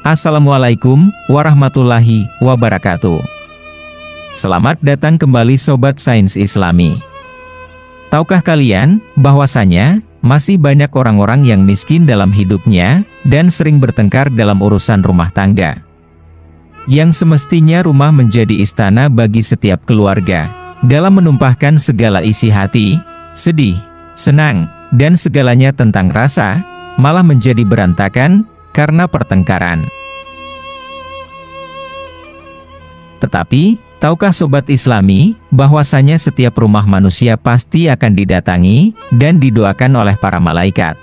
Assalamualaikum warahmatullahi wabarakatuh. Selamat datang kembali Sobat Sains Islami. Tahukah kalian bahwasanya masih banyak orang-orang yang miskin dalam hidupnya dan sering bertengkar dalam urusan rumah tangga? Yang semestinya rumah menjadi istana bagi setiap keluarga, dalam menumpahkan segala isi hati, sedih, senang, dan segalanya tentang rasa, malah menjadi berantakan karena pertengkaran. Tetapi, tahukah Sobat Islami, bahwasanya setiap rumah manusia pasti akan didatangi dan didoakan oleh para malaikat.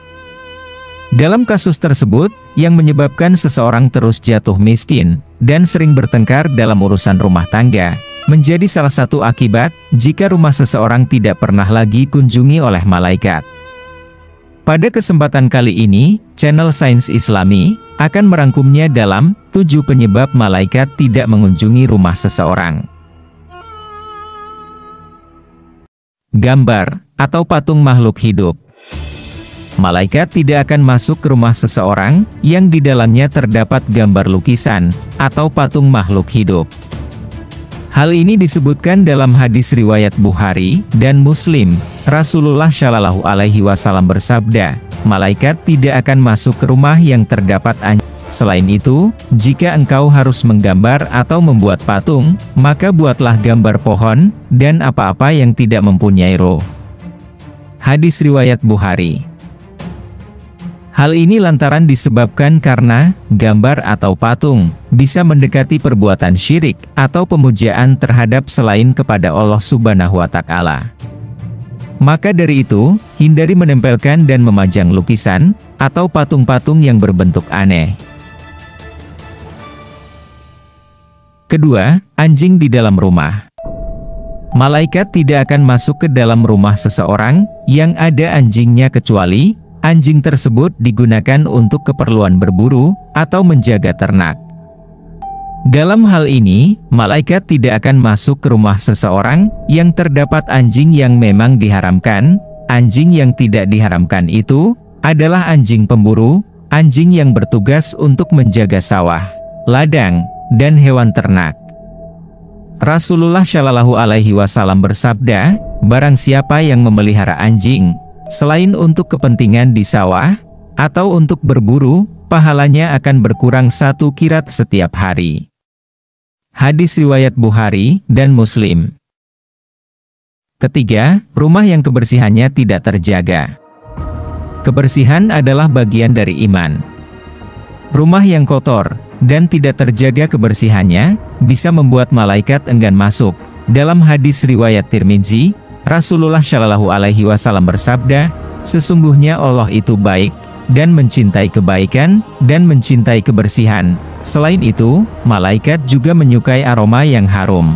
Dalam kasus tersebut, yang menyebabkan seseorang terus jatuh miskin dan sering bertengkar dalam urusan rumah tangga, menjadi salah satu akibat jika rumah seseorang tidak pernah lagi kunjungi oleh malaikat. Pada kesempatan kali ini, channel Sains Islami akan merangkumnya dalam 7 penyebab malaikat tidak mengunjungi rumah seseorang. Gambar atau patung makhluk hidup. Malaikat tidak akan masuk ke rumah seseorang yang di dalamnya terdapat gambar lukisan atau patung makhluk hidup. Hal ini disebutkan dalam hadis riwayat Bukhari dan Muslim. Rasulullah Shallallahu Alaihi Wasallam bersabda, malaikat tidak akan masuk ke rumah yang terdapat anjing. Selain itu, jika engkau harus menggambar atau membuat patung, maka buatlah gambar pohon dan apa-apa yang tidak mempunyai roh. Hadis riwayat Bukhari. Hal ini lantaran disebabkan karena gambar atau patung bisa mendekati perbuatan syirik atau pemujaan terhadap selain kepada Allah Subhanahu wa Ta'ala. Maka dari itu, hindari menempelkan dan memajang lukisan atau patung-patung yang berbentuk aneh. Kedua, anjing di dalam rumah. Malaikat tidak akan masuk ke dalam rumah seseorang yang ada anjingnya kecuali anjing tersebut digunakan untuk keperluan berburu atau menjaga ternak. Dalam hal ini, malaikat tidak akan masuk ke rumah seseorang yang terdapat anjing yang memang diharamkan. Anjing yang tidak diharamkan itu adalah anjing pemburu, anjing yang bertugas untuk menjaga sawah, ladang, dan hewan ternak. Rasulullah Shallallahu Alaihi Wasallam bersabda, barang siapa yang memelihara anjing selain untuk kepentingan di sawah, atau untuk berburu, pahalanya akan berkurang 1 qirat setiap hari. Hadis riwayat Bukhari dan Muslim. Ketiga, rumah yang kebersihannya tidak terjaga. Kebersihan adalah bagian dari iman. Rumah yang kotor dan tidak terjaga kebersihannya, bisa membuat malaikat enggan masuk. Dalam hadis riwayat Tirmidzi, Rasulullah Shallallahu Alaihi Wasallam bersabda, sesungguhnya Allah itu baik, dan mencintai kebaikan, dan mencintai kebersihan. Selain itu, malaikat juga menyukai aroma yang harum.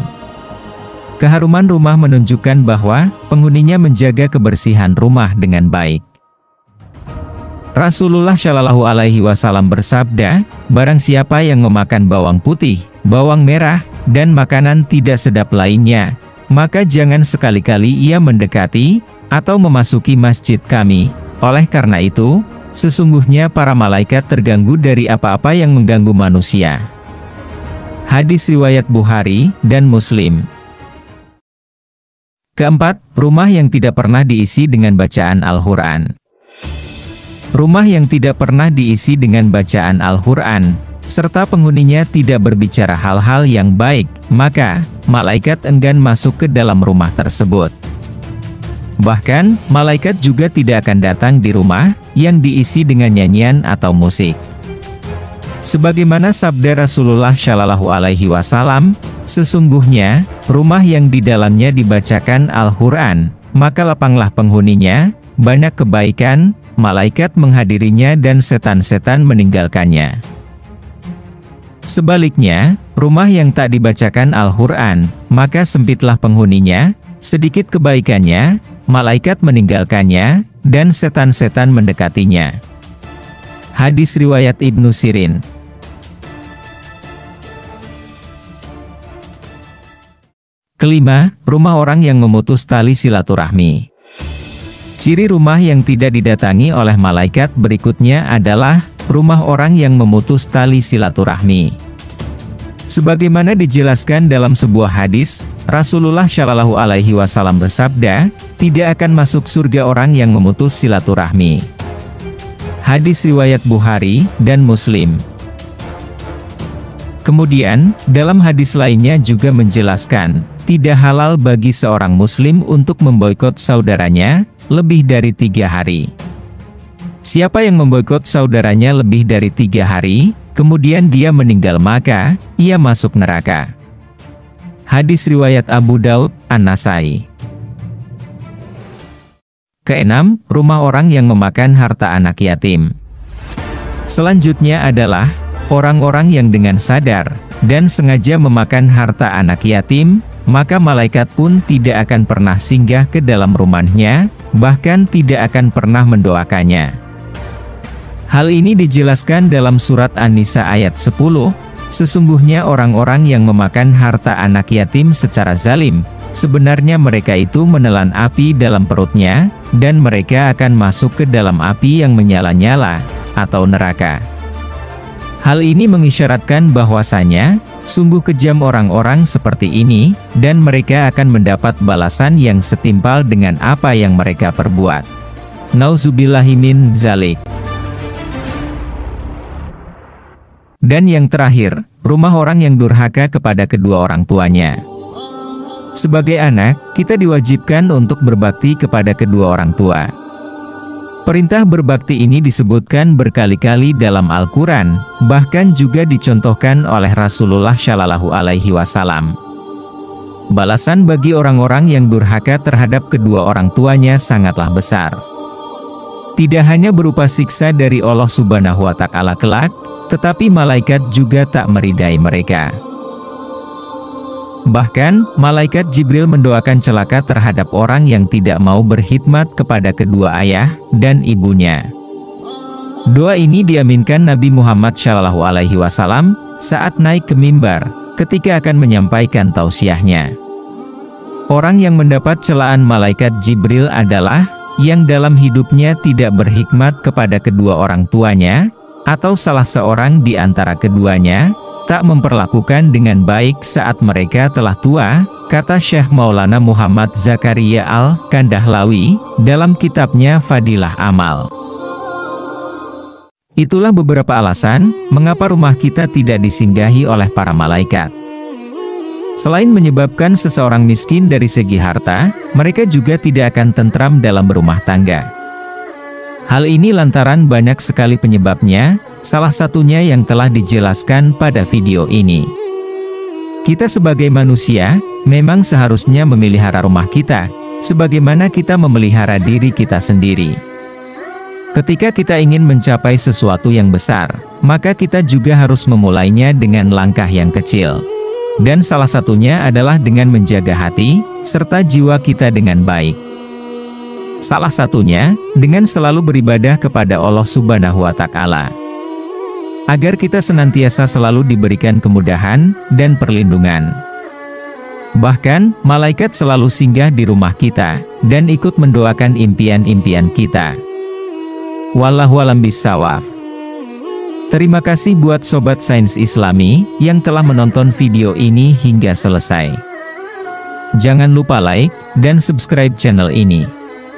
Keharuman rumah menunjukkan bahwa penghuninya menjaga kebersihan rumah dengan baik. Rasulullah Shallallahu Alaihi Wasallam bersabda, barang siapa yang memakan bawang putih, bawang merah, dan makanan tidak sedap lainnya, maka jangan sekali-kali ia mendekati atau memasuki masjid kami. Oleh karena itu, sesungguhnya para malaikat terganggu dari apa-apa yang mengganggu manusia. Hadis riwayat Bukhari dan Muslim. Keempat, rumah yang tidak pernah diisi dengan bacaan Al-Quran. Rumah yang tidak pernah diisi dengan bacaan Al-Quran, serta penghuninya tidak berbicara hal-hal yang baik, maka malaikat enggan masuk ke dalam rumah tersebut. Bahkan, malaikat juga tidak akan datang di rumah yang diisi dengan nyanyian atau musik. Sebagaimana sabda Rasulullah Shallallahu Alaihi Wasallam, sesungguhnya rumah yang di dalamnya dibacakan Al-Quran, maka lapanglah penghuninya, banyak kebaikan, malaikat menghadirinya dan setan-setan meninggalkannya. Sebaliknya, rumah yang tak dibacakan Al-Quran, maka sempitlah penghuninya, sedikit kebaikannya, malaikat meninggalkannya, dan setan-setan mendekatinya. Hadis riwayat Ibnu Sirin. Kelima, rumah orang yang memutus tali silaturahmi. Ciri rumah yang tidak didatangi oleh malaikat berikutnya adalah rumah orang yang memutus tali silaturahmi. Sebagaimana dijelaskan dalam sebuah hadis, Rasulullah Shallallahu Alaihi Wasallam bersabda, tidak akan masuk surga orang yang memutus silaturahmi. Hadis riwayat Bukhari dan Muslim. Kemudian, dalam hadis lainnya juga menjelaskan, tidak halal bagi seorang muslim untuk memboikot saudaranya, lebih dari 3 hari. Siapa yang memboikot saudaranya lebih dari 3 hari, kemudian dia meninggal maka, ia masuk neraka. Hadis riwayat Abu Daud, An-Nasai. Keenam, rumah orang yang memakan harta anak yatim. Selanjutnya adalah, orang-orang yang dengan sadar, dan sengaja memakan harta anak yatim, maka malaikat pun tidak akan pernah singgah ke dalam rumahnya, bahkan tidak akan pernah mendoakannya. Hal ini dijelaskan dalam surat An-Nisa ayat 10, sesungguhnya orang-orang yang memakan harta anak yatim secara zalim, sebenarnya mereka itu menelan api dalam perutnya, dan mereka akan masuk ke dalam api yang menyala-nyala, atau neraka. Hal ini mengisyaratkan bahwasanya, sungguh kejam orang-orang seperti ini, dan mereka akan mendapat balasan yang setimpal dengan apa yang mereka perbuat. Nauzubillahi min dzalik. Dan yang terakhir, rumah orang yang durhaka kepada kedua orang tuanya. Sebagai anak, kita diwajibkan untuk berbakti kepada kedua orang tua. Perintah berbakti ini disebutkan berkali-kali dalam Al-Quran, bahkan juga dicontohkan oleh Rasulullah Shallallahu Alaihi Wasallam. Balasan bagi orang-orang yang durhaka terhadap kedua orang tuanya sangatlah besar. Tidak hanya berupa siksa dari Allah Subhanahu wa Ta'ala kelak, tetapi malaikat juga tak meridai mereka. Bahkan, malaikat Jibril mendoakan celaka terhadap orang yang tidak mau berkhidmat kepada kedua ayah dan ibunya. Doa ini diaminkan Nabi Muhammad SAW saat naik ke mimbar, ketika akan menyampaikan tausiahnya. Orang yang mendapat celaan malaikat Jibril adalah, yang dalam hidupnya tidak berkhidmat kepada kedua orang tuanya, atau salah seorang di antara keduanya, tak memperlakukan dengan baik saat mereka telah tua, kata Syekh Maulana Muhammad Zakaria Al-Kandahlawi, dalam kitabnya Fadilah Amal. Itulah beberapa alasan, mengapa rumah kita tidak disinggahi oleh para malaikat. Selain menyebabkan seseorang miskin dari segi harta, mereka juga tidak akan tentram dalam berumah tangga. Hal ini lantaran banyak sekali penyebabnya, salah satunya yang telah dijelaskan pada video ini. Kita sebagai manusia, memang seharusnya memelihara rumah kita, sebagaimana kita memelihara diri kita sendiri. Ketika kita ingin mencapai sesuatu yang besar, maka kita juga harus memulainya dengan langkah yang kecil. Dan salah satunya adalah dengan menjaga hati, serta jiwa kita dengan baik. Salah satunya, dengan selalu beribadah kepada Allah Subhanahu wa Ta'ala. Agar kita senantiasa selalu diberikan kemudahan dan perlindungan. Bahkan, malaikat selalu singgah di rumah kita, dan ikut mendoakan impian-impian kita. Wallahu a'lam bishawab. Terima kasih buat Sobat Sains Islami, yang telah menonton video ini hingga selesai. Jangan lupa like, dan subscribe channel ini.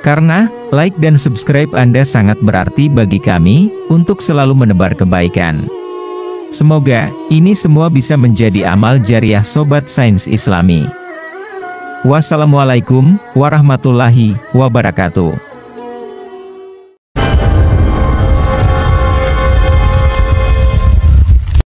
Karena, like dan subscribe Anda sangat berarti bagi kami, untuk selalu menebar kebaikan. Semoga, ini semua bisa menjadi amal jariah Sobat Sains Islami. Wassalamualaikum warahmatullahi wabarakatuh.